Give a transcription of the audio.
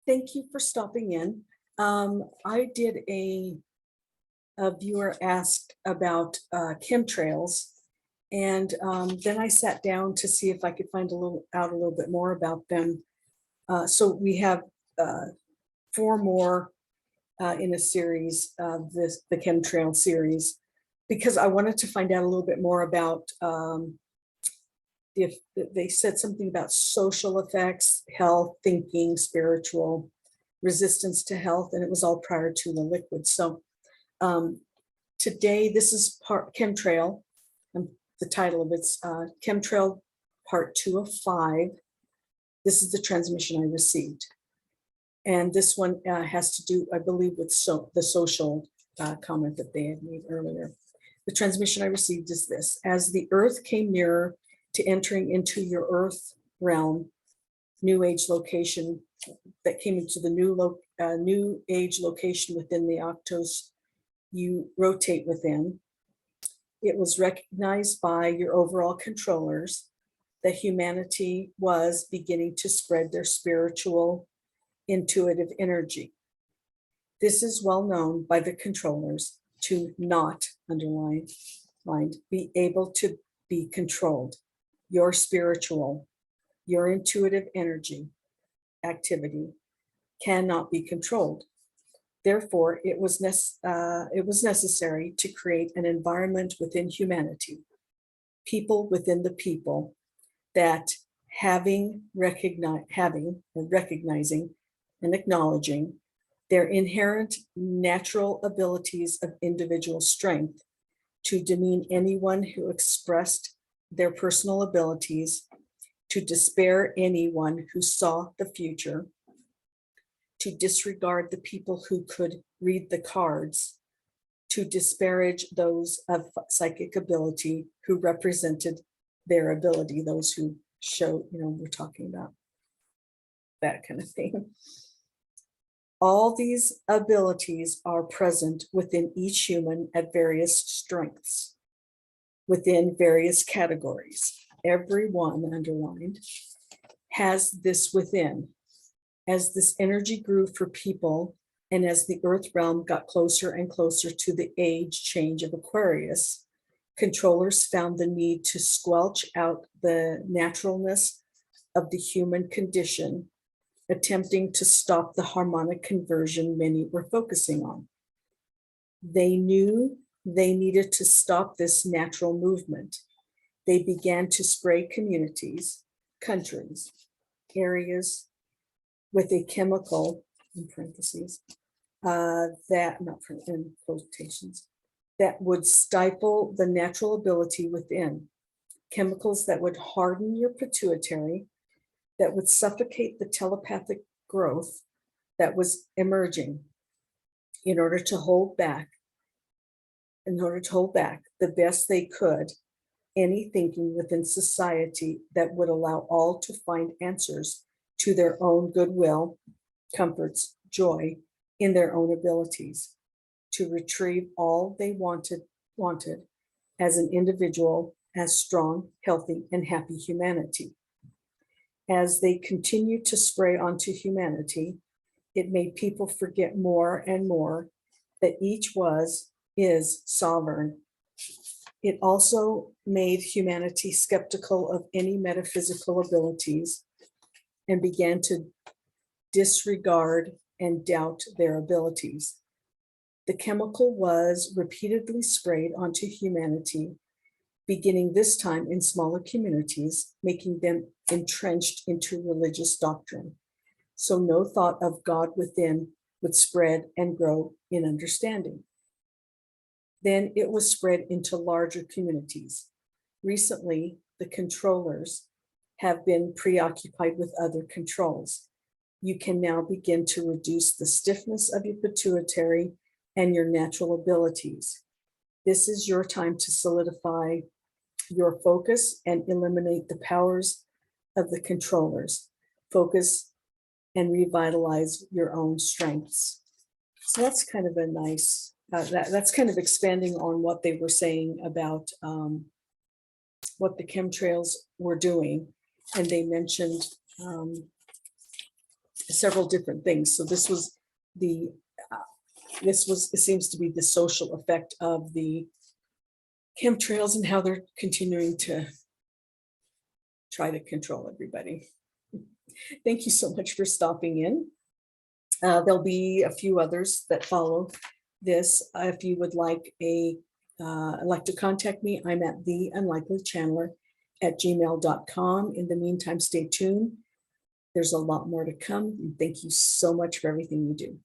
Thank you for stopping in. I did a viewer asked about chemtrails, and then I sat down to see if I could find out a little bit more about them. So we have 4 more in a series of the chemtrail series, because I wanted to find out a little bit more about if they said something about social effects, health, thinking, spiritual, resistance to health, and it was all prior to the liquid. So today, this is part chemtrail, and the title of it's chemtrail part 2 of 5. This is the transmission I received. And this one has to do, I believe, with the social comment that they had made earlier. The transmission I received is this: as the earth came nearer to entering into your earth realm, new age location that came into the new age location within the octos you rotate within, it was recognized by your overall controllers that humanity was beginning to spread their spiritual, intuitive energy. This is well known by the controllers to not, underlined, be able to be controlled. Your spiritual, your intuitive energy activity cannot be controlled. Therefore, it was necessary to create an environment within humanity, people within the people, that recognizing and acknowledging their inherent natural abilities of individual strength to demean anyone who expressed their personal abilities, to despair anyone who saw the future, to disregard the people who could read the cards, to disparage those of psychic ability who represented their ability, those who show, we're talking about that kind of thing. All these abilities are present within each human at various strengths, within various categories. Everyone, underlined, has this within. As this energy grew for people, and as the earth realm got closer and closer to the age change of Aquarius, controllers found the need to squelch out the naturalness of the human condition, attempting to stop the harmonic conversion many were focusing on. They knew they needed to stop this natural movement. They began to spray communities, countries, areas with a chemical, in parentheses, that, not in quotations, that would stifle the natural ability within. Chemicals that would harden your pituitary, that would suffocate the telepathic growth that was emerging in order to hold back the best they could any thinking within society that would allow all to find answers to their own goodwill, comforts, joy in their own abilities, to retrieve all they wanted as an individual, as strong, healthy, and happy humanity. As they continued to spray onto humanity, it made people forget more and more that each is sovereign. It also made humanity skeptical of any metaphysical abilities and began to disregard and doubt their abilities. The chemical was repeatedly sprayed onto humanity, beginning this time in smaller communities, making them entrenched into religious doctrine. So no thought of God within would spread and grow in understanding. Then it was spread into larger communities. Recently, the controllers have been preoccupied with other controls. You can now begin to reduce the stiffness of your pituitary and your natural abilities. This is your time to solidify your focus and eliminate the powers of the controllers. Focus and revitalize your own strengths. So that's kind of a nice, that's kind of expanding on what they were saying about what the chemtrails were doing. And they mentioned several different things. So this was the, it seems to be the social effect of the chemtrails and how they're continuing to try to control everybody. Thank you so much for stopping in. There'll be a few others that follow this. If you would like to contact me, I'm at theunlikelychanneler@gmail.com. In the meantime, stay tuned. There's a lot more to come. And thank you so much for everything you do.